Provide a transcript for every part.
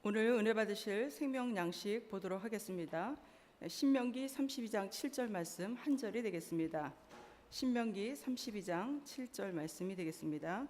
오늘 은혜 받으실 생명 양식 보도록 하겠습니다. 신명기 32장 7절 말씀 한 절이 되겠습니다. 신명기 32장 7절 말씀이 되겠습니다.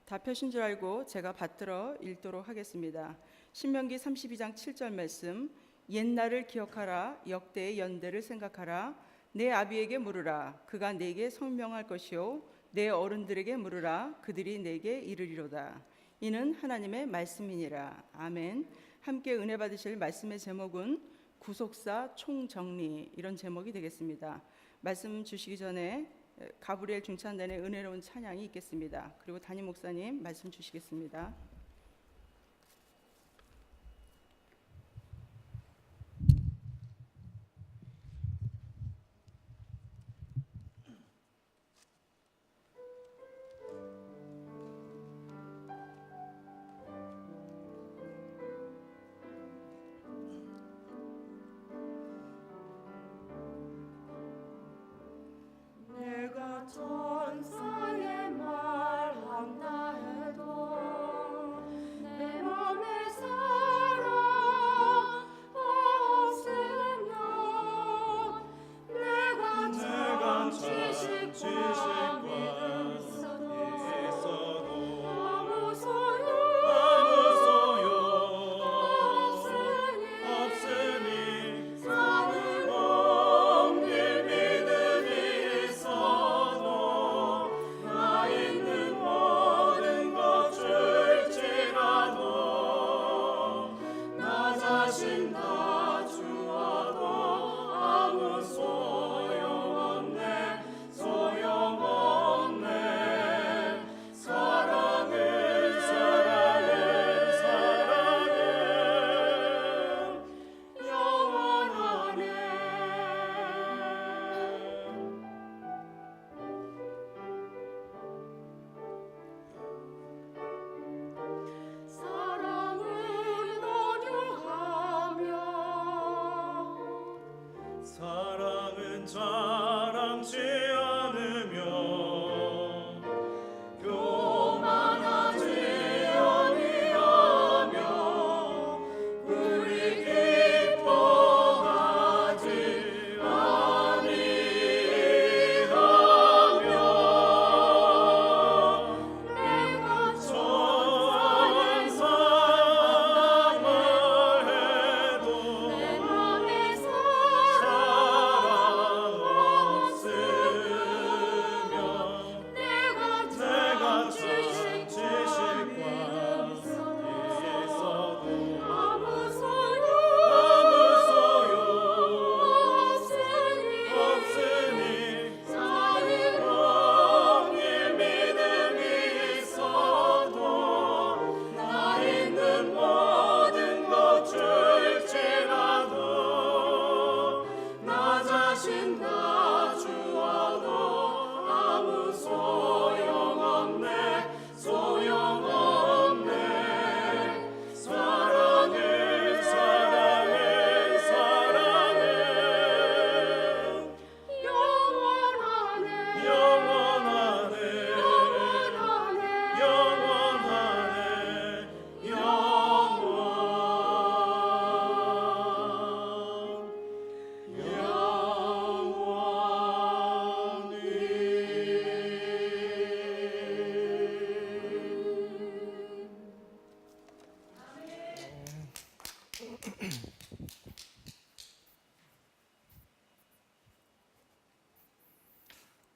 다 펴신 줄 알고 제가 받들어 읽도록 하겠습니다. 신명기 32장 7절 말씀. 옛날을 기억하라. 역대의 연대를 생각하라. 내 아비에게 물으라. 그가 내게 설명할 것이요 내 어른들에게 물으라. 그들이 내게 이르리로다. 이는 하나님의 말씀이니라. 아멘. 함께 은혜 받으실 말씀의 제목은 구속사 총정리, 이런 제목이 되겠습니다. 말씀 주시기 전에 가브리엘 중찬단의 은혜로운 찬양이 있겠습니다. 그리고 담임 목사님 말씀 주시겠습니다. 내가 천사의 말한다 해도 내 맘에 사랑 없으면 내가 지식과 믿음 있어도 아무 소용 없으니 사는 옮길 믿음이 있어도 나 있는 모든 것 줄지라도 나 자신 다 주어도 아무 소용없네. 사랑은 영원하네. 사랑은 온유하며 사랑은 자랑치 않으며 교만하지 아니하며 우리 기뻐하지 아니하며 내가 천사의 사랑을 해도 내 맘에 사랑 없으면 내가 지식과 있어도 아무 소용 없으니 사는 옮길 믿음이 있어도 나 있는 모든 것 줄지라도 나 자신 다 주어도 아무 소용없네. 사랑은 영원하네.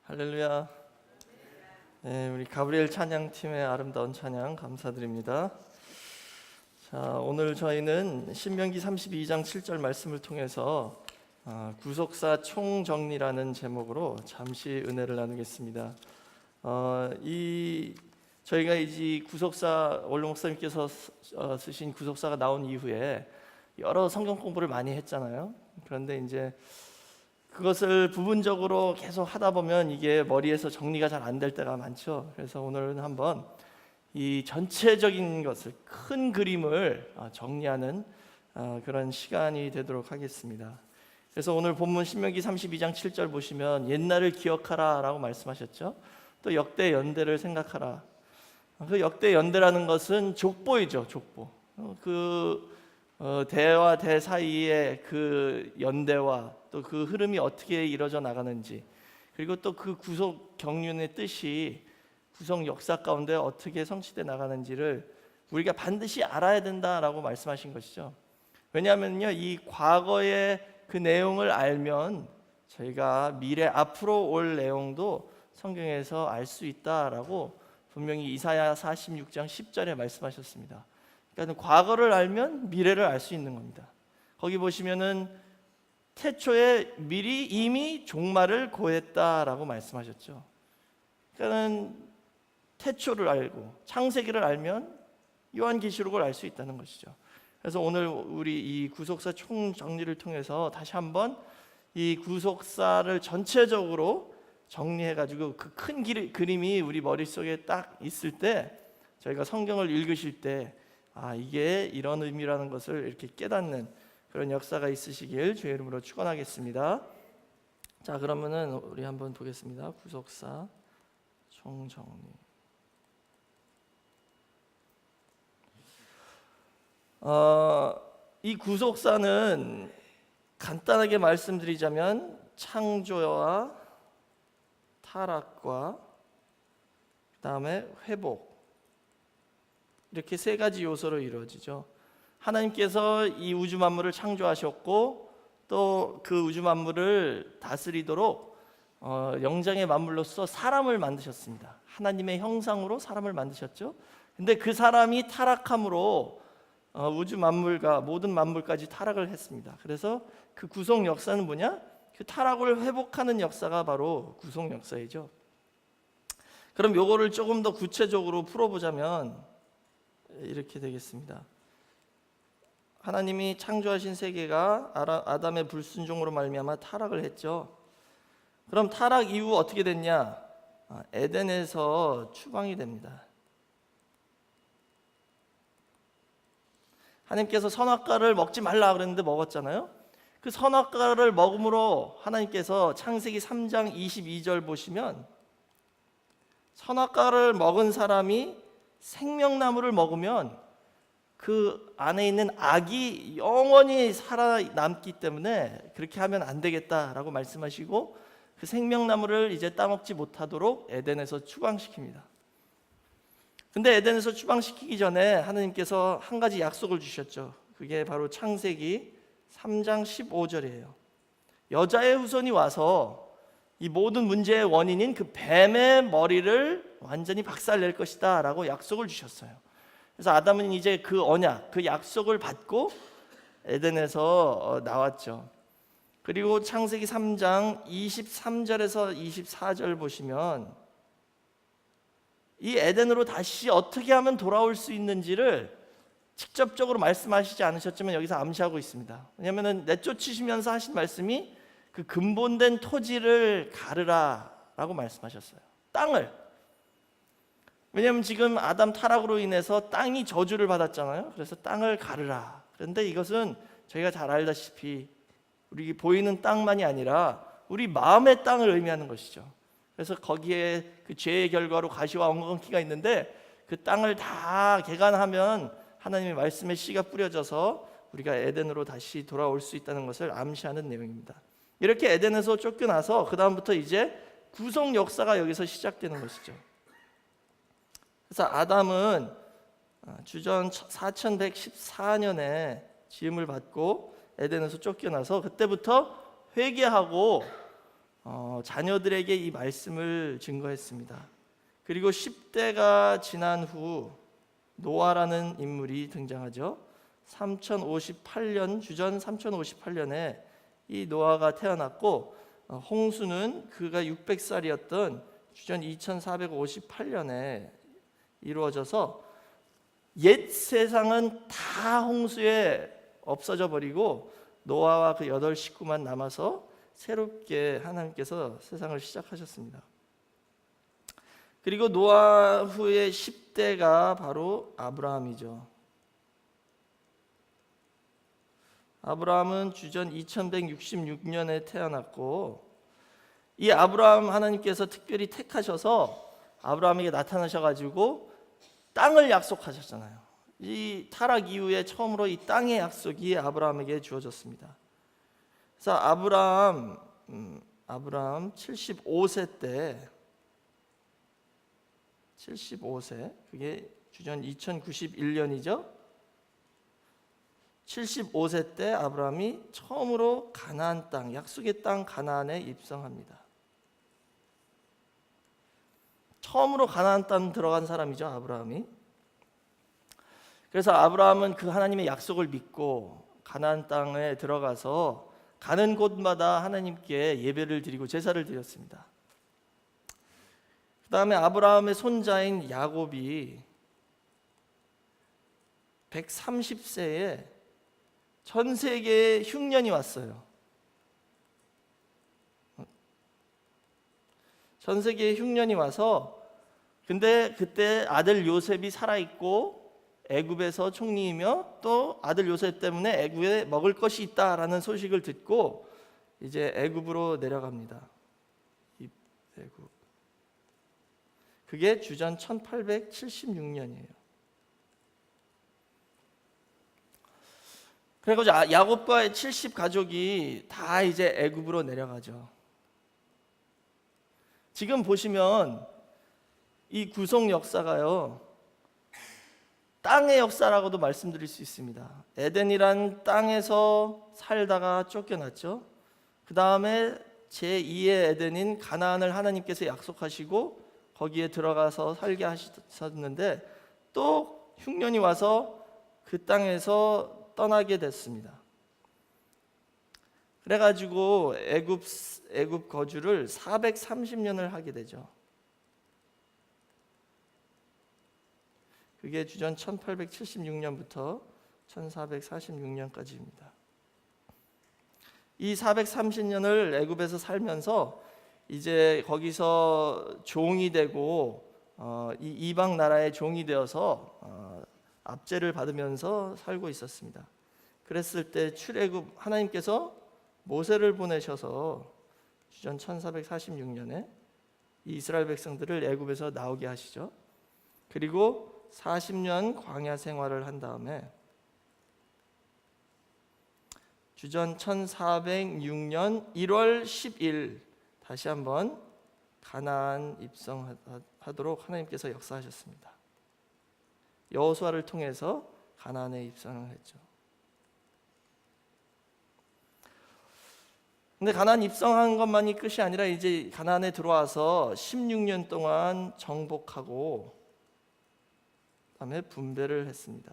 할렐루야. 네, 우리 가브리엘 찬양팀의 아름다운 찬양 감사드립니다. 자, 오늘 저희는 신명기 32장 7절 말씀을 통해서 구속사 총정리라는 제목으로 잠시 은혜를 나누겠습니다. 저희가 이 구속사 원로 목사님께서 쓰신 구속사가 나온 이후에 여러 성경 공부를 많이 했잖아요. 그런데 이제 그것을 부분적으로 계속 하다 보면 이게 머리에서 정리가 잘 안 될 때가 많죠. 그래서 오늘은 한번 이 전체적인 것을, 큰 그림을 정리하는 그런 시간이 되도록 하겠습니다. 그래서 오늘 본문 신명기 32장 7절 보시면 옛날을 기억하라 라고 말씀하셨죠. 또 역대 연대를 생각하라. 그 역대 연대라는 것은 족보이죠, 족보. 대와 대 사이의 그 연대와 또 그 흐름이 어떻게 이루어져 나가는지, 그리고 또 그 구속 경륜의 뜻이 구속 역사 가운데 어떻게 성취돼 나가는지를 우리가 반드시 알아야 된다라고 말씀하신 것이죠. 왜냐하면요, 이 과거의 그 내용을 알면 저희가 미래 앞으로 올 내용도 성경에서 알 수 있다라고 분명히 이사야 46장 10절에 말씀하셨습니다. 그러니까 과거를 알면 미래를 알 수 있는 겁니다. 거기 보시면은 태초에 미리 이미 종말을 고했다라고 말씀하셨죠. 그러니까는 태초를 알고 창세기를 알면 요한계시록을 알 수 있다는 것이죠. 그래서 오늘 우리 이 구속사 총정리를 통해서 다시 한번 이 구속사를 전체적으로 정리해가지고 그 큰 그림이 우리 머릿속에 딱 있을 때 저희가 성경을 읽으실 때 이게 이런 의미라는 것을 이렇게 깨닫는 그런 역사가 있으시길 주의 이름으로 축원하겠습니다. 자, 그러면은 우리 한번 보겠습니다. 구속사 총정리. 이 구속사는 간단하게 말씀드리자면 창조와 타락과 그다음에 회복, 이렇게 세 가지 요소로 이루어지죠. 하나님께서 이 우주 만물을 창조하셨고 또 그 우주 만물을 다스리도록 영장의 만물로서 사람을 만드셨습니다. 하나님의 형상으로 사람을 만드셨죠. 근데 그 사람이 타락함으로 우주 만물과 모든 만물까지 타락을 했습니다. 그래서 그 구속 역사는 뭐냐? 그 타락을 회복하는 역사가 바로 구속 역사이죠. 그럼 요거를 조금 더 구체적으로 풀어보자면 이렇게 되겠습니다. 하나님이 창조하신 세계가 아담의 불순종으로 말미암아 타락을 했죠. 그럼 타락 이후 어떻게 됐냐? 에덴에서 추방이 됩니다. 하나님께서 선악과를 먹지 말라 그랬는데 먹었잖아요. 그 선악과를 먹음으로 하나님께서 창세기 3장 22절 보시면 선악과를 먹은 사람이 생명나무를 먹으면 그 안에 있는 악이 영원히 살아남기 때문에 그렇게 하면 안 되겠다라고 말씀하시고 그 생명나무를 이제 따먹지 못하도록 에덴에서 추방시킵니다. 근데 에덴에서 추방시키기 전에 하나님께서 한 가지 약속을 주셨죠. 그게 바로 창세기 3장 15절이에요. 여자의 후손이 와서 이 모든 문제의 원인인 그 뱀의 머리를 완전히 박살낼 것이다 라고 약속을 주셨어요. 그래서 아담은 이제 그 언약, 그 약속을 받고 에덴에서 나왔죠. 그리고 창세기 3장 23절에서 24절 보시면 이 에덴으로 다시 어떻게 하면 돌아올 수 있는지를 직접적으로 말씀하시지 않으셨지만 여기서 암시하고 있습니다. 왜냐하면 내쫓으시면서 하신 말씀이 그 근본된 토지를 가르라 라고 말씀하셨어요. 땅을. 왜냐하면 지금 아담 타락으로 인해서 땅이 저주를 받았잖아요. 그래서 땅을 가르라. 그런데 이것은 저희가 잘 알다시피 우리 보이는 땅만이 아니라 우리 마음의 땅을 의미하는 것이죠. 그래서 거기에 그 죄의 결과로 가시와 엉겅퀴가 있는데 그 땅을 다 개간하면 하나님의 말씀의 씨가 뿌려져서 우리가 에덴으로 다시 돌아올 수 있다는 것을 암시하는 내용입니다. 이렇게 에덴에서 쫓겨나서 그 다음부터 이제 구속 역사가 여기서 시작되는 것이죠. 그래서 아담은 주전 4114년에 지음을 받고 에덴에서 쫓겨나서 그때부터 회개하고 자녀들에게 이 말씀을 증거했습니다. 그리고 10대가 지난 후 노아라는 인물이 등장하죠. 3058년 주전 3058년에 이 노아가 태어났고 홍수는 그가 600살이었던 주전 2458년에 이루어져서 옛 세상은 다 홍수에 없어져 버리고 노아와 그 8 식구만 남아서 새롭게 하나님께서 세상을 시작하셨습니다. 그리고 노아 후의 10대가 바로 아브라함이죠. 아브라함은 주전 2166년에 태어났고 이 아브라함 하나님께서 특별히 택하셔서 아브라함에게 나타나셔가지고 땅을 약속하셨잖아요. 이 타락 이후에 처음으로 이 땅의 약속이 아브라함에게 주어졌습니다. 그래서 아브라함 75세 때 75세 그게 주전 2091년이죠. 75세 때 아브라함이 처음으로 가나안 땅, 약속의 땅 가나안에 입성합니다. 처음으로 가나안 땅 들어간 사람이죠, 아브라함이. 그래서 아브라함은 그 하나님의 약속을 믿고 가나안 땅에 들어가서 가는 곳마다 하나님께 예배를 드리고 제사를 드렸습니다. 그 다음에 아브라함의 손자인 야곱이 130세에 전 세계에 흉년이 왔어요. 전 세계에 흉년이 와서 근데 그때 아들 요셉이 살아있고 애굽에서 총리이며 또 아들 요셉 때문에 애굽에 먹을 것이 있다라는 소식을 듣고 이제 애굽으로 내려갑니다. 애굽. 그게 주전 1876년이에요. 그래가지고 야곱과의 70 가족이 다 이제 애굽으로 내려가죠. 지금 보시면 이 구속 역사가요, 땅의 역사라고도 말씀드릴 수 있습니다. 에덴이란 땅에서 살다가 쫓겨났죠. 그 다음에 제2의 에덴인 가나안을 하나님께서 약속하시고 거기에 들어가서 살게 하셨는데 또 흉년이 와서 그 땅에서 떠나게 됐습니다. 그래가지고 애굽 거주를 430년을 하게 되죠. 그게 주전 1876년부터 1446년까지입니다. 이 430년을 애굽에서 살면서 이제 거기서 종이 되고 이 이방 나라의 종이 되어서 압제를 받으면서 살고 있었습니다. 그랬을 때 출애굽 하나님께서 모세를 보내셔서 주전 1446년에 이 이스라엘 백성들을 애굽에서 나오게 하시죠. 그리고 40년 광야 생활을 한 다음에 주전 1406년 1월 10일 다시 한번 가나안 입성하도록 하나님께서 역사하셨습니다. 여호수아를 통해서 가나안에 입성을 했죠. 근데 가나안 입성한 것만이 끝이 아니라 이제 가나안에 들어와서 16년 동안 정복하고 그다음에 분배를 했습니다.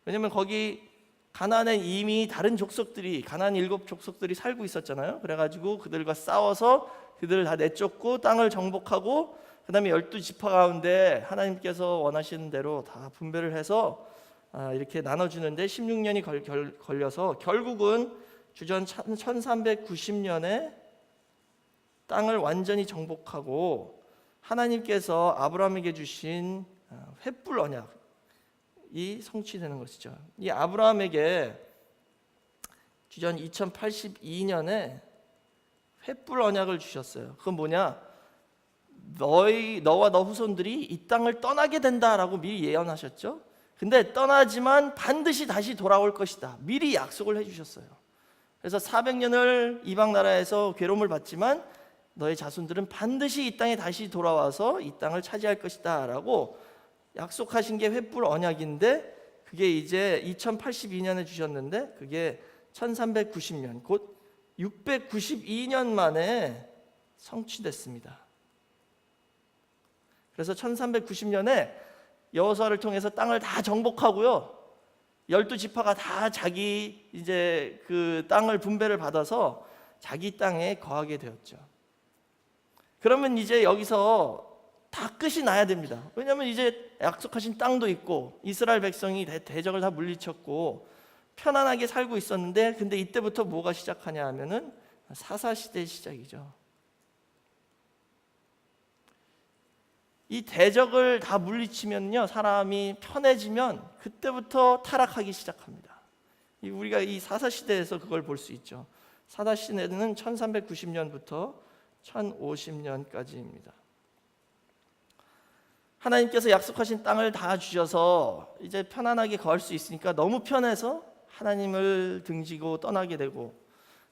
왜냐하면 거기 가나안에 이미 다른 족속들이 가나안 7족속들이 살고 있었잖아요. 그래가지고 그들과 싸워서 그들을 다 내쫓고 땅을 정복하고 그 다음에 12지파 가운데 하나님께서 원하시는 대로 다 분배를 해서 이렇게 나눠주는데 16년이 걸려서 결국은 주전 1390년에 땅을 완전히 정복하고 하나님께서 아브라함에게 주신 횃불 언약이 성취되는 것이죠. 이 아브라함에게 주전 2082년에 횃불 언약을 주셨어요. 그건 뭐냐? 너와 너 후손들이 이 땅을 떠나게 된다라고 미리 예언하셨죠. 근데 떠나지만 반드시 다시 돌아올 것이다. 미리 약속을 해주셨어요. 그래서 400년을 이방 나라에서 괴로움을 받지만 너의 자손들은 반드시 이 땅에 다시 돌아와서 이 땅을 차지할 것이다 라고 약속하신 게 횃불 언약인데 그게 이제 2082년에 주셨는데 그게 1390년 곧 692년 만에 성취됐습니다. 그래서 1390년에 여호수아를 통해서 땅을 다 정복하고요. 12지파가 다 자기 이제 그 땅을 분배를 받아서 자기 땅에 거하게 되었죠. 그러면 이제 여기서 다 끝이 나야 됩니다. 왜냐하면 이제 약속하신 땅도 있고 이스라엘 백성이 대적을 다 물리쳤고 편안하게 살고 있었는데 근데 이때부터 뭐가 시작하냐 하면은 사사시대의 시작이죠. 이 대적을 다 물리치면요 사람이 편해지면 그때부터 타락하기 시작합니다. 우리가 이 사사시대에서 그걸 볼 수 있죠. 사사시대는 1390년부터 1050년까지입니다. 하나님께서 약속하신 땅을 다 주셔서 이제 편안하게 거할 수 있으니까 너무 편해서 하나님을 등지고 떠나게 되고,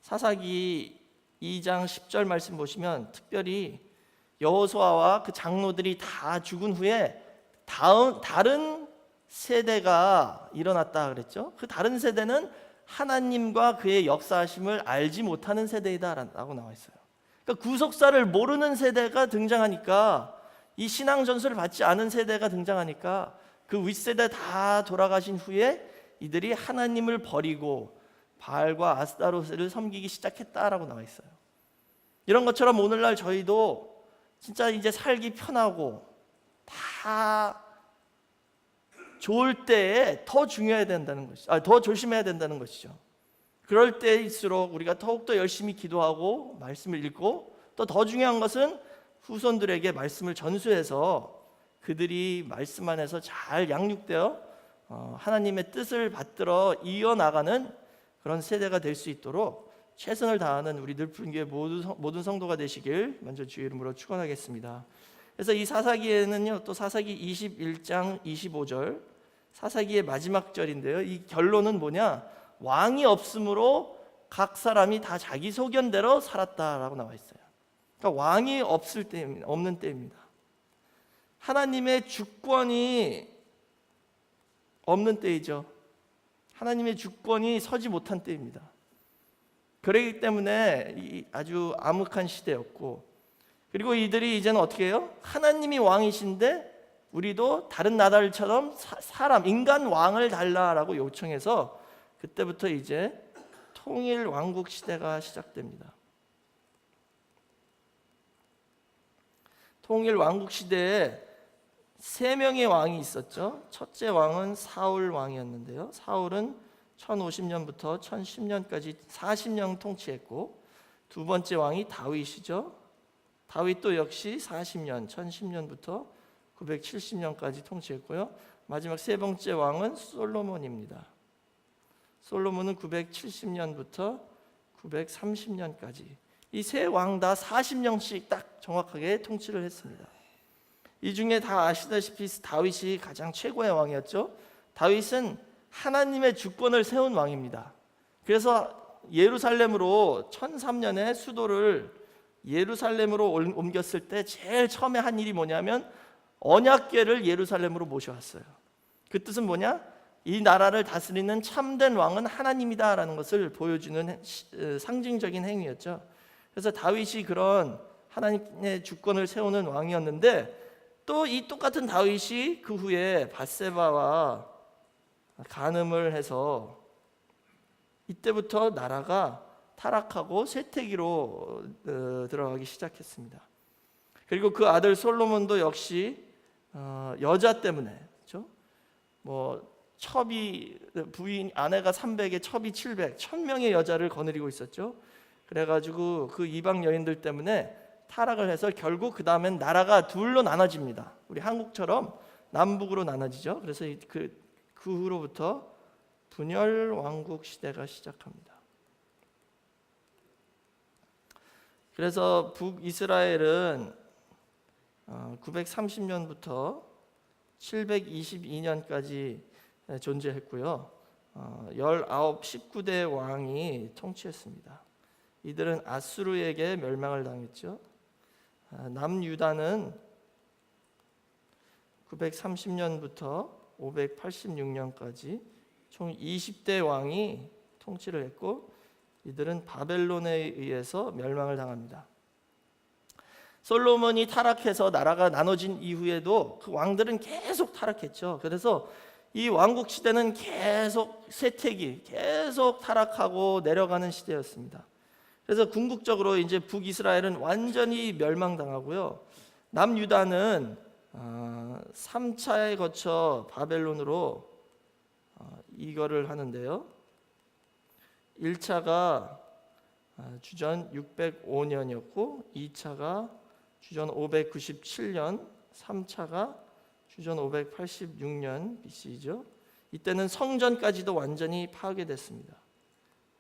사사기 2장 10절 말씀 보시면 특별히 여호수아와 그 장로들이 다 죽은 후에 다른 세대가 일어났다 그랬죠. 그 다른 세대는 하나님과 그의 역사하심을 알지 못하는 세대이다라고 나와 있어요. 그러니까 구속사를 모르는 세대가 등장하니까, 이 신앙 전수를 받지 않은 세대가 등장하니까 그 윗세대 다 돌아가신 후에 이들이 하나님을 버리고 바알과 아스타롯을 섬기기 시작했다라고 나와 있어요. 이런 것처럼 오늘날 저희도 진짜 이제 살기 편하고 다 좋을 때에 더 중요해야 된다는 것이죠. 더 조심해야 된다는 것이죠. 그럴 때일수록 우리가 더욱더 열심히 기도하고 말씀을 읽고, 또 더 중요한 것은 후손들에게 말씀을 전수해서 그들이 말씀 안에서 잘 양육되어 하나님의 뜻을 받들어 이어나가는 그런 세대가 될 수 있도록 최선을 다하는 우리 늘품교회 모든 성도가 되시길 먼저 주의 이름으로 축원하겠습니다. 그래서 이 사사기에는요, 또 사사기 21장 25절, 사사기의 마지막 절인데요, 이 결론은 뭐냐? 왕이 없으므로 각 사람이 다 자기 소견대로 살았다라고 나와 있어요. 그러니까 왕이 없는 때입니다. 하나님의 주권이 없는 때이죠. 하나님의 주권이 서지 못한 때입니다. 그렇기 때문에 아주 암흑한 시대였고, 그리고 이들이 이제는 어떻게 해요? 하나님이 왕이신데 우리도 다른 나라들처럼 인간 왕을 달라라고 요청해서 그때부터 이제 통일 왕국 시대가 시작됩니다. 통일 왕국 시대에 3명의 왕이 있었죠. 첫째 왕은 사울 왕이었는데요, 사울은 1050년부터 1010년까지 40년 통치했고, 두 번째 왕이 다윗이죠. 다윗도 역시 40년, 1010년부터 970년까지 통치했고요. 마지막 세 번째 왕은 솔로몬입니다. 솔로몬은 970년부터 930년까지 이 세 왕 다 40년씩 딱 정확하게 통치를 했습니다. 이 중에 다 아시다시피 다윗이 가장 최고의 왕이었죠. 다윗은 하나님의 주권을 세운 왕입니다. 그래서 예루살렘으로 1003년에 수도를 예루살렘으로 옮겼을 때 제일 처음에 한 일이 뭐냐면 언약궤를 예루살렘으로 모셔왔어요. 그 뜻은 뭐냐? 이 나라를 다스리는 참된 왕은 하나님이다라는 것을 보여주는 상징적인 행위였죠. 그래서 다윗이 그런 하나님의 주권을 세우는 왕이었는데, 또 이 똑같은 다윗이 그 후에 밧세바와 간음을 해서 이때부터 나라가 타락하고 쇠퇴기로 들어가기 시작했습니다. 그리고 그 아들 솔로몬도 역시 여자 때문에, 그렇죠? 첩이 부인 아내가 300에 첩이 700, 1000명의 여자를 거느리고 있었죠. 그래가지고 그 이방 여인들 때문에 타락을 해서 결국 그 다음엔 나라가 둘로 나눠집니다. 우리 한국처럼 남북으로 나눠지죠. 그래서 그 후로부터 분열 왕국 시대가 시작합니다. 그래서 북이스라엘은 930년부터 722년까지 존재했고요. 19대 왕이 통치했습니다. 이들은 아수르에게 멸망을 당했죠. 남유다는 930년부터 586년까지 총 20대 왕이 통치를 했고, 이들은 바벨론에 의해서 멸망을 당합니다. 솔로몬이 타락해서 나라가 나눠진 이후에도 그 왕들은 계속 타락했죠. 그래서 이 왕국 시대는 계속 쇠퇴기, 계속 타락하고 내려가는 시대였습니다. 그래서 궁극적으로 이제 북이스라엘은 완전히 멸망당하고요. 남유다는 3차에 거쳐 바벨론으로 이거를 하는데요. 1차가 주전 605년이었고 2차가 주전 597년, 3차가 주전 586년 BC죠. 이때는 성전까지도 완전히 파괴됐습니다.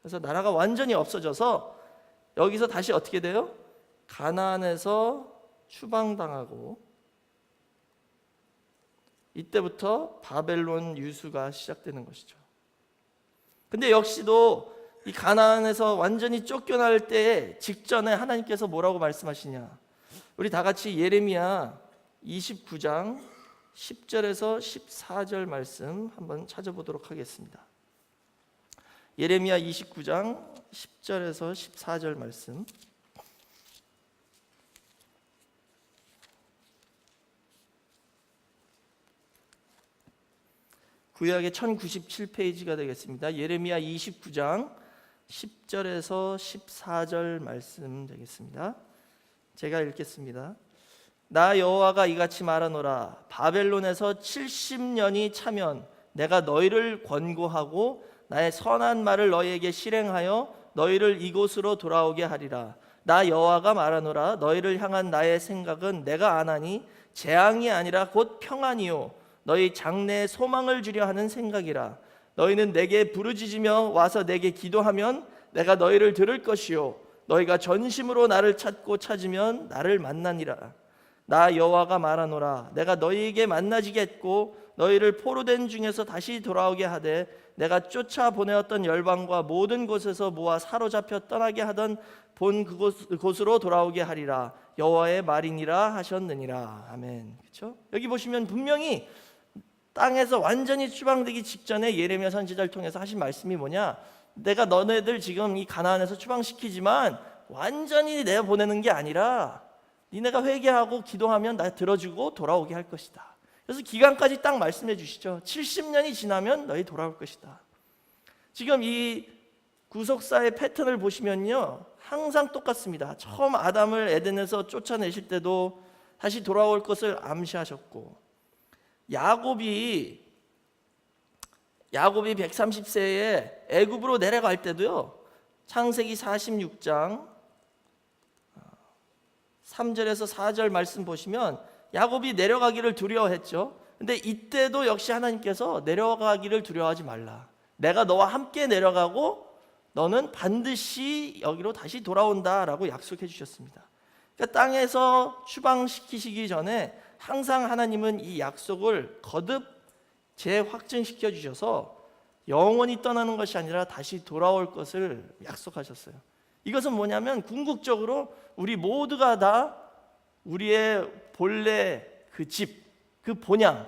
그래서 나라가 완전히 없어져서 여기서 다시 어떻게 돼요? 가나안에서 추방당하고 이때부터 바벨론 유수가 시작되는 것이죠. 근데 역시도 이 가나안에서 완전히 쫓겨날 때 직전에 하나님께서 뭐라고 말씀하시냐? 우리 다 같이 예레미야 29장 10절에서 14절 말씀 한번 찾아보도록 하겠습니다. 예레미야 29장 10절에서 14절 말씀. 구약의 1097페이지가 되겠습니다. 예레미야 29장 10절에서 14절 말씀 되겠습니다. 제가 읽겠습니다. 나 여호와가 이같이 말하노라. 바벨론에서 70년이 차면 내가 너희를 권고하고 나의 선한 말을 너희에게 실행하여 너희를 이곳으로 돌아오게 하리라. 나 여호와가 말하노라. 너희를 향한 나의 생각은 내가 아나니 재앙이 아니라 곧 평안이요 너희 장래에 소망을 주려 하는 생각이라. 너희는 내게 부르짖으며 와서 내게 기도하면 내가 너희를 들을 것이요 너희가 전심으로 나를 찾고 찾으면 나를 만나니라. 나 여호와가 말하노라. 내가 너희에게 만나지겠고 너희를 포로된 중에서 다시 돌아오게 하되 내가 쫓아 보내었던 열방과 모든 곳에서 모아 사로잡혀 떠나게 하던 본 그곳으로 돌아오게 하리라. 여호와의 말이니라 하셨느니라. 아멘. 그렇죠? 여기 보시면 분명히 땅에서 완전히 추방되기 직전에 예레미야 선지자를 통해서 하신 말씀이 뭐냐? 내가 너네들 지금 이 가나안에서 추방시키지만 완전히 내가 보내는 게 아니라 니네가 회개하고 기도하면 나 들어주고 돌아오게 할 것이다. 그래서 기간까지 딱 말씀해 주시죠. 70년이 지나면 너희 돌아올 것이다. 지금 이 구속사의 패턴을 보시면요, 항상 똑같습니다. 처음 아담을 에덴에서 쫓아내실 때도 다시 돌아올 것을 암시하셨고, 야곱이 130세에 애굽으로 내려갈 때도요, 창세기 46장 3절에서 4절 말씀 보시면 야곱이 내려가기를 두려워했죠. 근데 이때도 역시 하나님께서 내려가기를 두려워하지 말라. 내가 너와 함께 내려가고 너는 반드시 여기로 다시 돌아온다라고 약속해 주셨습니다. 그러니까 땅에서 추방시키시기 전에 항상 하나님은 이 약속을 거듭 재확증시켜 주셔서 영원히 떠나는 것이 아니라 다시 돌아올 것을 약속하셨어요. 이것은 뭐냐면 궁극적으로 우리 모두가 다 우리의 본래 그 집, 그 본향,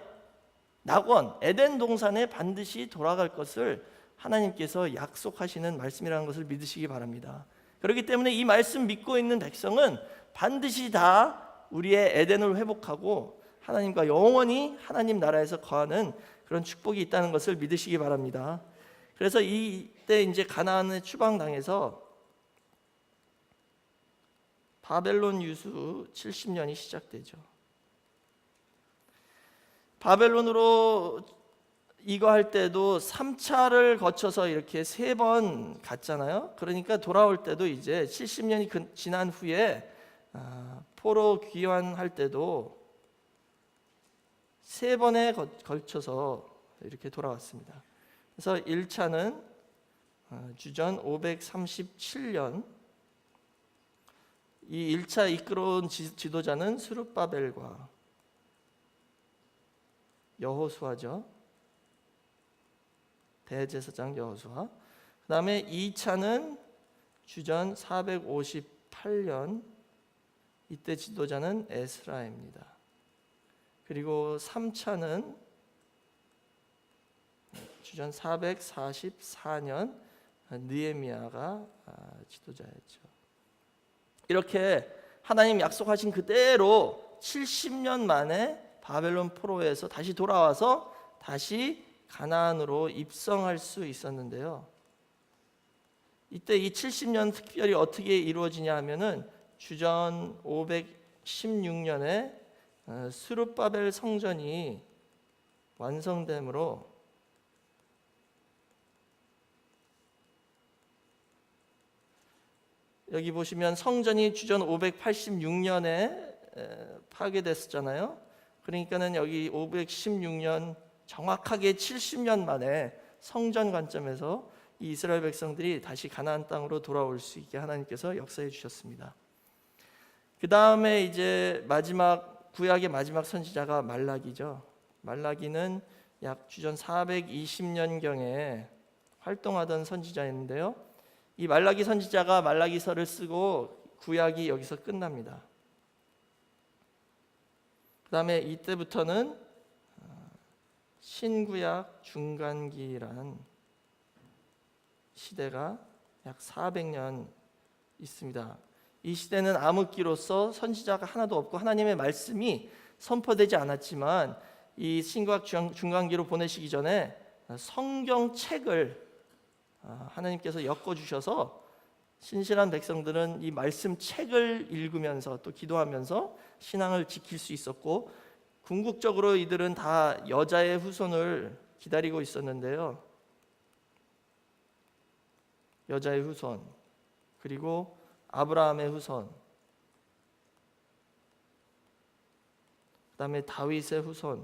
낙원, 에덴 동산에 반드시 돌아갈 것을 하나님께서 약속하시는 말씀이라는 것을 믿으시기 바랍니다. 그렇기 때문에 이 말씀 믿고 있는 백성은 반드시 다 우리의 에덴을 회복하고 하나님과 영원히 하나님 나라에서 거하는 그런 축복이 있다는 것을 믿으시기 바랍니다. 그래서 이때 이제 가나안에 추방당해서 바벨론 유수 70년이 시작되죠. 바벨론으로 이거 할 때도 3차를 거쳐서 이렇게 3번 갔잖아요. 그러니까 돌아올 때도 이제 70년이 지난 후에 포로 귀환할 때도 3번에 걸쳐서 이렇게 돌아왔습니다. 그래서 1차는 주전 537년, 이 1차 이끌어온 지도자는 스룹바벨과 여호수아죠. 대제사장 여호수아. 그 다음에 2차는 주전 458년, 이때 지도자는 에스라입니다. 그리고 3차는 주전 444년 느헤미야가 지도자였죠. 이렇게 하나님 약속하신 그대로 70년 만에 바벨론 포로에서 다시 돌아와서 다시 가나안으로 입성할 수 있었는데요. 이때 이 70년 특별히 어떻게 이루어지냐 하면은 주전 516년에 스룹바벨 성전이 완성됨으로 여기 보시면 성전이 주전 586년에 파괴됐었잖아요. 그러니까는 여기 516년 정확하게 70년 만에 성전 관점에서 이 이스라엘 백성들이 다시 가나안 땅으로 돌아올 수 있게 하나님께서 역사해 주셨습니다. 그 다음에 이제 구약의 마지막 선지자가 말라기죠. 말라기는 약 주전 420년경에 활동하던 선지자였는데요. 이 말라기 선지자가 말라기서를 쓰고 구약이 여기서 끝납니다. 그 다음에 이때부터는 신구약 중간기란 시대가 약 400년 있습니다. 이 시대는 암흑기로서 선지자가 하나도 없고 하나님의 말씀이 선포되지 않았지만 이 신구약 중간기로 보내시기 전에 성경책을 하나님께서 엮어주셔서 신실한 백성들은 이 말씀 책을 읽으면서 또 기도하면서 신앙을 지킬 수 있었고, 궁극적으로 이들은 다 여자의 후손을 기다리고 있었는데요. 여자의 후손, 그리고 아브라함의 후손, 그 다음에 다윗의 후손을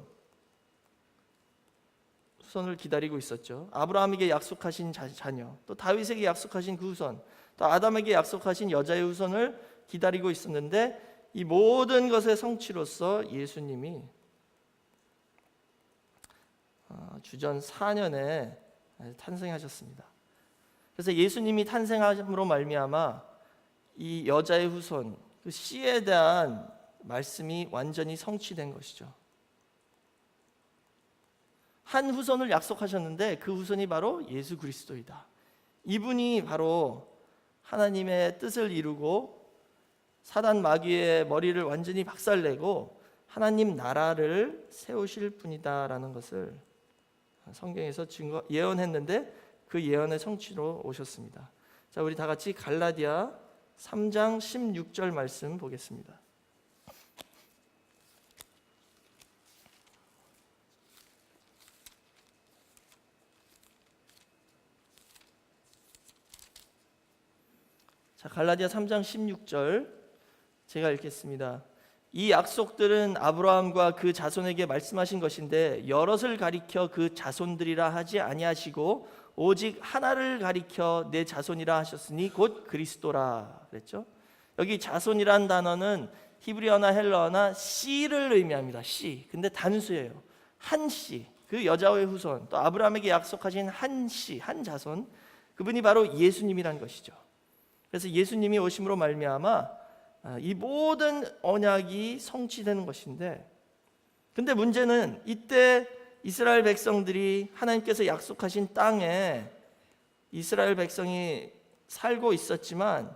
기다리고 있었죠. 아브라함에게 약속하신 자녀, 또 다윗에게 약속하신 그 후손, 또 아담에게 약속하신 여자의 후손을 기다리고 있었는데, 이 모든 것의 성취로서 예수님이 주전 4년에 탄생하셨습니다. 그래서 예수님이 탄생함으로 말미암아 이 여자의 후손, 그 씨에 대한 말씀이 완전히 성취된 것이죠. 한 후손을 약속하셨는데 그 후손이 바로 예수 그리스도이다. 이분이 바로 하나님의 뜻을 이루고 사단 마귀의 머리를 완전히 박살내고 하나님 나라를 세우실 분이다라는 것을 성경에서 예언했는데 그 예언의 성취로 오셨습니다. 자, 우리 다 같이 갈라디아 3장 16절 말씀 보겠습니다. 자, 갈라디아 3장 16절 제가 읽겠습니다. 이 약속들은 아브라함과 그 자손에게 말씀하신 것인데 여럿을 가리켜 그 자손들이라 하지 아니하시고 오직 하나를 가리켜 내 자손이라 하셨으니 곧 그리스도라 그랬죠. 여기 자손이란 단어는 히브리어나 헬라어나 씨를 의미합니다. 씨. 근데 단수예요. 한 씨. 그 여자의 후손, 또 아브라함에게 약속하신 한 씨, 한 자손, 그분이 바로 예수님이란 것이죠. 그래서 예수님이 오심으로 말미암아 이 모든 언약이 성취되는 것인데, 근데 문제는 이때 이스라엘 백성들이 하나님께서 약속하신 땅에 이스라엘 백성이 살고 있었지만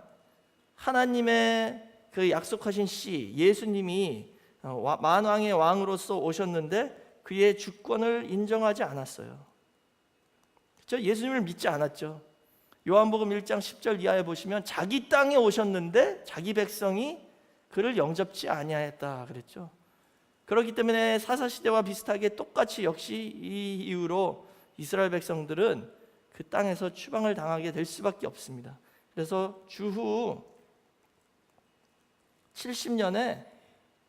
하나님의 그 약속하신 씨 예수님이 만왕의 왕으로서 오셨는데 그의 주권을 인정하지 않았어요. 그렇죠? 예수님을 믿지 않았죠. 요한복음 1장 10절 이하에 보시면 자기 땅에 오셨는데 자기 백성이 그를 영접지 아니하였다 그랬죠. 그렇기 때문에 사사시대와 비슷하게 똑같이 역시 이 이유로 이스라엘 백성들은 그 땅에서 추방을 당하게 될 수밖에 없습니다. 그래서 주후 70년에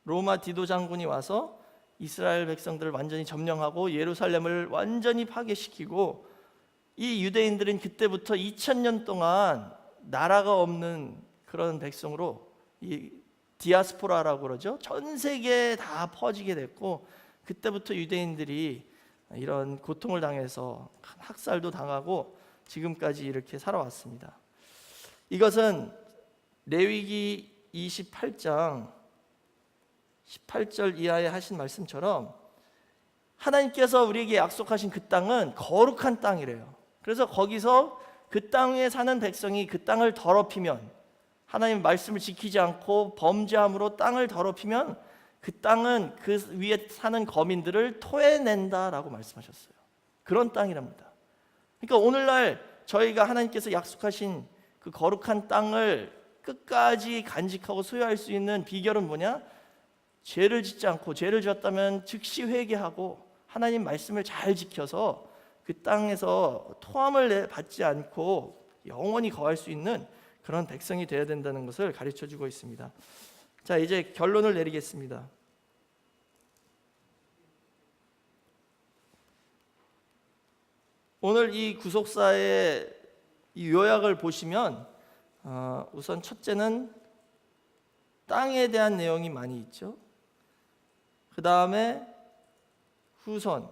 로마 디도 장군이 와서 이스라엘 백성들을 완전히 점령하고 예루살렘을 완전히 파괴시키고, 이 유대인들은 그때부터 2000년 동안 나라가 없는 그런 백성으로, 이 디아스포라라고 그러죠. 전 세계에 다 퍼지게 됐고, 그때부터 유대인들이 이런 고통을 당해서 학살도 당하고 지금까지 이렇게 살아왔습니다. 이것은 레위기 28장 18절 이하에 하신 말씀처럼 하나님께서 우리에게 약속하신 그 땅은 거룩한 땅이래요. 그래서 거기서 그 땅에 사는 백성이 그 땅을 더럽히면, 하나님의 말씀을 지키지 않고 범죄함으로 땅을 더럽히면 그 땅은 그 위에 사는 거민들을 토해낸다라고 말씀하셨어요. 그런 땅이랍니다. 그러니까 오늘날 저희가 하나님께서 약속하신 그 거룩한 땅을 끝까지 간직하고 소유할 수 있는 비결은 뭐냐? 죄를 짓지 않고, 죄를 지었다면 즉시 회개하고 하나님 말씀을 잘 지켜서 그 땅에서 토함을 받지 않고 영원히 거할 수 있는 그런 백성이 되어야 된다는 것을 가르쳐주고 있습니다. 자, 이제 결론을 내리겠습니다. 오늘 이 구속사의 이 요약을 보시면 우선 첫째는 땅에 대한 내용이 많이 있죠. 그 다음에 후손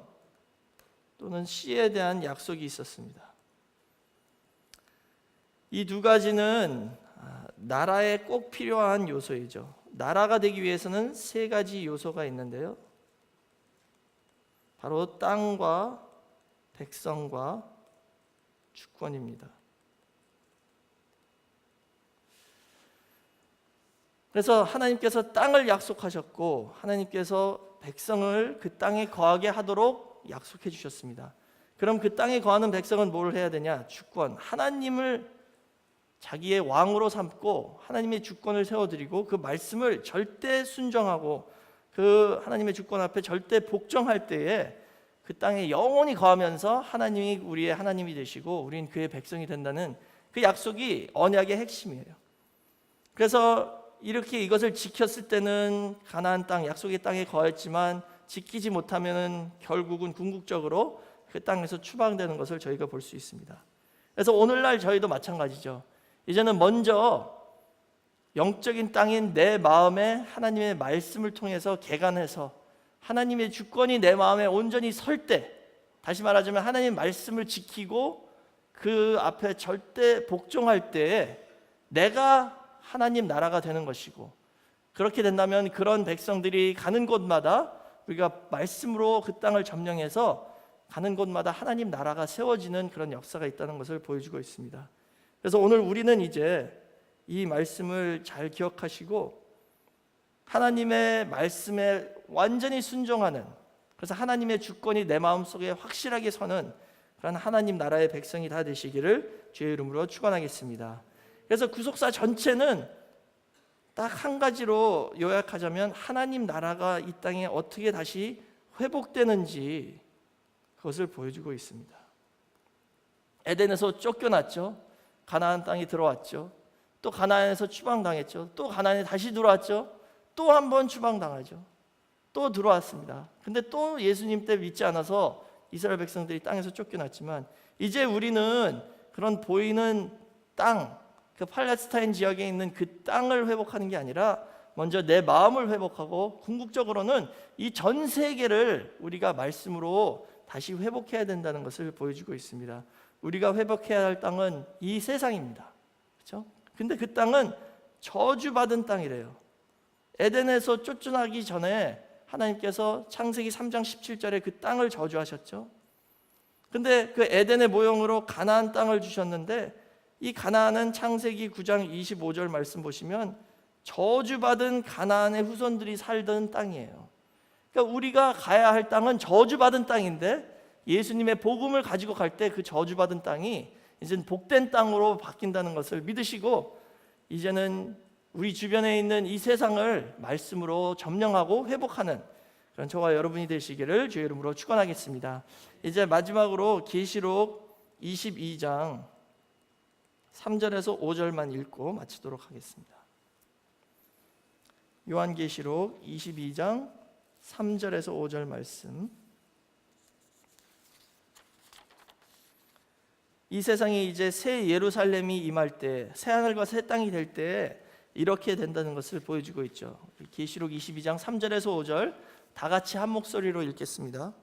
또는 씨에 대한 약속이 있었습니다. 이 두 가지는 나라에 꼭 필요한 요소이죠. 나라가 되기 위해서는 세 가지 요소가 있는데요. 바로 땅과 백성과 주권입니다. 그래서 하나님께서 땅을 약속하셨고 하나님께서 백성을 그 땅에 거하게 하도록 약속해 주셨습니다. 그럼 그 땅에 거하는 백성은 뭘 해야 되냐? 주권, 하나님을 자기의 왕으로 삼고 하나님의 주권을 세워드리고 그 말씀을 절대 순종하고 그 하나님의 주권 앞에 절대 복종할 때에 그 땅에 영원히 거하면서 하나님이 우리의 하나님이 되시고 우린 그의 백성이 된다는 그 약속이 언약의 핵심이에요. 그래서 이렇게 이것을 지켰을 때는 가나안 땅, 약속의 땅에 거했지만 지키지 못하면 결국은 궁극적으로 그 땅에서 추방되는 것을 저희가 볼 수 있습니다. 그래서 오늘날 저희도 마찬가지죠. 이제는 먼저 영적인 땅인 내 마음에 하나님의 말씀을 통해서 개간해서 하나님의 주권이 내 마음에 온전히 설 때, 다시 말하자면 하나님의 말씀을 지키고 그 앞에 절대 복종할 때에 내가 하나님 나라가 되는 것이고, 그렇게 된다면 그런 백성들이 가는 곳마다 우리가 말씀으로 그 땅을 점령해서 가는 곳마다 하나님 나라가 세워지는 그런 역사가 있다는 것을 보여주고 있습니다. 그래서 오늘 우리는 이제 이 말씀을 잘 기억하시고 하나님의 말씀에 완전히 순종하는, 그래서 하나님의 주권이 내 마음속에 확실하게 서는 그런 하나님 나라의 백성이 다 되시기를 주의 이름으로 축원하겠습니다. 그래서 구속사 전체는 딱 한 가지로 요약하자면 하나님 나라가 이 땅에 어떻게 다시 회복되는지 그것을 보여주고 있습니다. 에덴에서 쫓겨났죠. 가나안 땅에 들어왔죠. 또 가나안에서 추방당했죠. 또 가나안에 다시 들어왔죠. 또 한 번 추방당하죠. 또 들어왔습니다. 근데 또 예수님 때 믿지 않아서 이스라엘 백성들이 땅에서 쫓겨났지만 이제 우리는 그런 보이는 땅, 그 팔레스타인 지역에 있는 그 땅을 회복하는 게 아니라 먼저 내 마음을 회복하고 궁극적으로는 이 전 세계를 우리가 말씀으로 다시 회복해야 된다는 것을 보여주고 있습니다. 우리가 회복해야 할 땅은 이 세상입니다. 그렇죠? 근데 그 땅은 저주받은 땅이래요. 에덴에서 쫓겨나기 전에 하나님께서 창세기 3장 17절에 그 땅을 저주하셨죠. 근데 그 에덴의 모형으로 가나안 땅을 주셨는데 이 가나안은 창세기 9장 25절 말씀 보시면 저주받은 가나안의 후손들이 살던 땅이에요. 그러니까 우리가 가야 할 땅은 저주받은 땅인데 예수님의 복음을 가지고 갈 때 그 저주받은 땅이 이제는 복된 땅으로 바뀐다는 것을 믿으시고 이제는 우리 주변에 있는 이 세상을 말씀으로 점령하고 회복하는 그런 저와 여러분이 되시기를 주의 이름으로 축원하겠습니다. 이제 마지막으로 계시록 22장 3절에서 5절만 읽고 마치도록 하겠습니다. 요한계시록 22장 3절에서 5절 말씀. 이 세상에 이제 새 예루살렘이 임할 때, 새 하늘과 새 땅이 될 때 이렇게 된다는 것을 보여주고 있죠. 계시록 22장 3절에서 5절 다 같이 한 목소리로 읽겠습니다.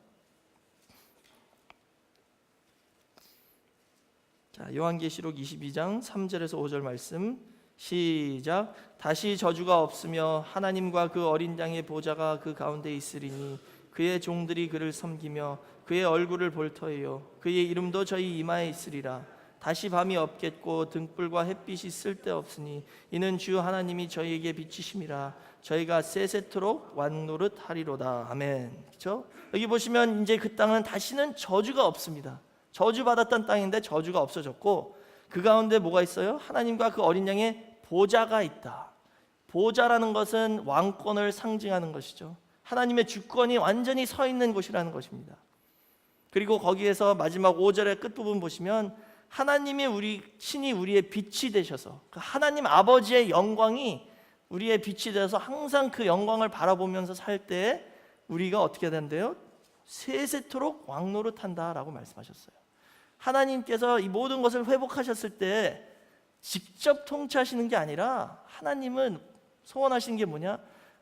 자, 요한계시록 22장 3절에서 5절 말씀 시작. 다시 저주가 없으며 하나님과 그 어린 양의 보좌가 그 가운데 있으리니 그의 종들이 그를 섬기며 그의 얼굴을 볼 터이요 그의 이름도 저희 이마에 있으리라. 다시 밤이 없겠고 등불과 햇빛이 쓸데없으니 이는 주 하나님이 저희에게 비치심이라. 저희가 세세토록 완노릇하리로다. 아멘. 그렇죠? 여기 보시면 이제 그 땅은 다시는 저주가 없습니다. 저주받았던 땅인데 저주가 없어졌고 그 가운데 뭐가 있어요? 하나님과 그 어린 양의 보좌가 있다. 보좌라는 것은 왕권을 상징하는 것이죠. 하나님의 주권이 완전히 서 있는 곳이라는 것입니다. 그리고 거기에서 마지막 5절의 끝부분 보시면 하나님이 신이 우리의 빛이 되셔서 그 하나님 아버지의 영광이 우리의 빛이 되어서 항상 그 영광을 바라보면서 살 때 우리가 어떻게 된대요? 세세토록 왕노릇한다라고 말씀하셨어요. 하나님께서 이 모든 것을 회복하셨을 때 직접 통치하시는 게 아니라 하나님은 소원하시는 게 뭐냐?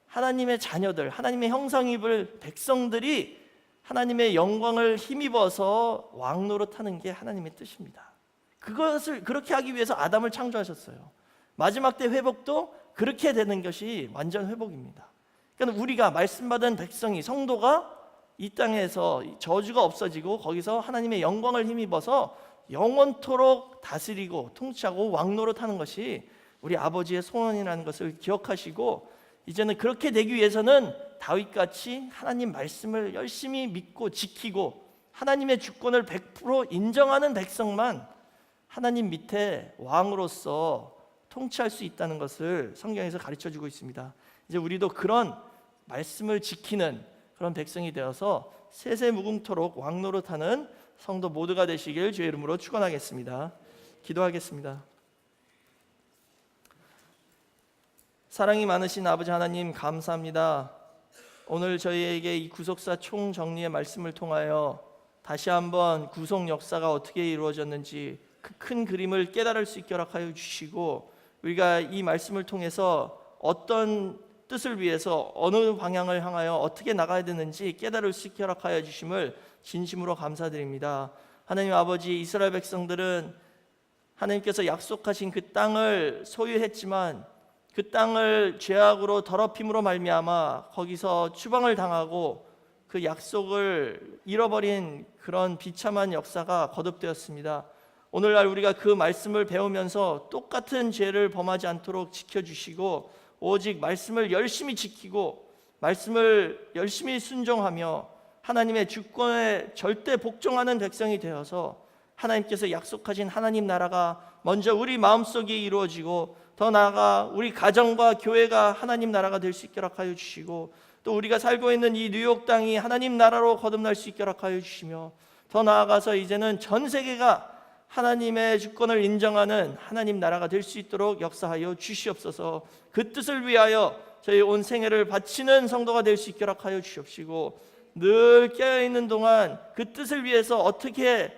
하나님의 자녀들, 하나님의 형상 입을 백성들이 하나님의 영광을 힘입어서 왕 노릇하는 게 하나님의 뜻입니다. 그것을 그렇게 하기 위해서 아담을 창조하셨어요. 마지막 때 회복도 그렇게 되는 것이 완전 회복입니다. 그러니까 우리가 말씀받은 백성이, 성도가 이 땅에서 저주가 없어지고 거기서 하나님의 영광을 힘입어서 영원토록 다스리고 통치하고 왕 노릇하는 것이 우리 아버지의 소원이라는 것을 기억하시고, 이제는 그렇게 되기 위해서는 다윗같이 하나님 말씀을 열심히 믿고 지키고 하나님의 주권을 100% 인정하는 백성만 하나님 밑에 왕으로서 통치할 수 있다는 것을 성경에서 가르쳐주고 있습니다. 이제 우리도 그런 말씀을 지키는 그런 백성이 되어서 세세무궁토록 왕 노릇하는 성도 모두가 되시길 주의 이름으로 축원하겠습니다. 기도하겠습니다. 사랑이 많으신 아버지 하나님, 감사합니다. 오늘 저희에게 이 구속사 총정리의 말씀을 통하여 다시 한번 구속 역사가 어떻게 이루어졌는지 그 큰 그림을 깨달을 수 있게 허락하여 주시고, 우리가 이 말씀을 통해서 어떤 뜻을 위해서 어느 방향을 향하여 어떻게 나가야 되는지 깨달을 수 있게 허락하여 주심을 진심으로 감사드립니다. 하나님 아버지, 이스라엘 백성들은 하나님께서 약속하신 그 땅을 소유했지만 그 땅을 죄악으로 더럽힘으로 말미암아 거기서 추방을 당하고 그 약속을 잃어버린 그런 비참한 역사가 거듭되었습니다. 오늘날 우리가 그 말씀을 배우면서 똑같은 죄를 범하지 않도록 지켜주시고, 오직 말씀을 열심히 지키고 말씀을 열심히 순종하며 하나님의 주권에 절대 복종하는 백성이 되어서 하나님께서 약속하신 하나님 나라가 먼저 우리 마음속에 이루어지고, 더 나아가 우리 가정과 교회가 하나님 나라가 될 수 있게 허락하여 주시고, 또 우리가 살고 있는 이 뉴욕 땅이 하나님 나라로 거듭날 수 있게 허락하여 주시며, 더 나아가서 이제는 전 세계가 하나님의 주권을 인정하는 하나님 나라가 될 수 있도록 역사하여 주시옵소서. 그 뜻을 위하여 저희 온 생애를 바치는 성도가 될 수 있게 허락하여 주시옵시고, 늘 깨어있는 동안 그 뜻을 위해서 어떻게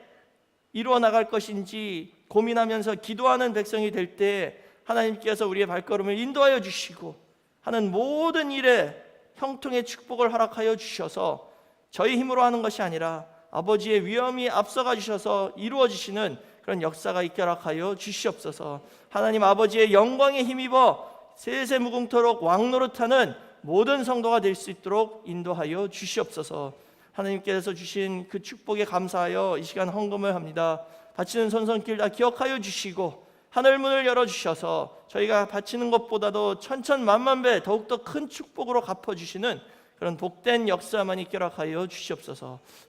이루어 나갈 것인지 고민하면서 기도하는 백성이 될 때 하나님께서 우리의 발걸음을 인도하여 주시고 하는 모든 일에 형통의 축복을 허락하여 주셔서 저희 힘으로 하는 것이 아니라 아버지의 위엄이 앞서가 주셔서 이루어지시는 그런 역사가 있게 허락하여 주시옵소서. 하나님 아버지의 영광에 힘입어 세세무궁토록 왕노릇하는 모든 성도가 될 수 있도록 인도하여 주시옵소서. 하나님께서 주신 그 축복에 감사하여 이 시간 헌금을 합니다. 바치는 손손길 다 기억하여 주시고 하늘 문을 열어주셔서 저희가 바치는 것보다도 천천만만배 더욱더 큰 축복으로 갚아주시는 그런 복된 역사만 있게 허락하여 주시옵소서.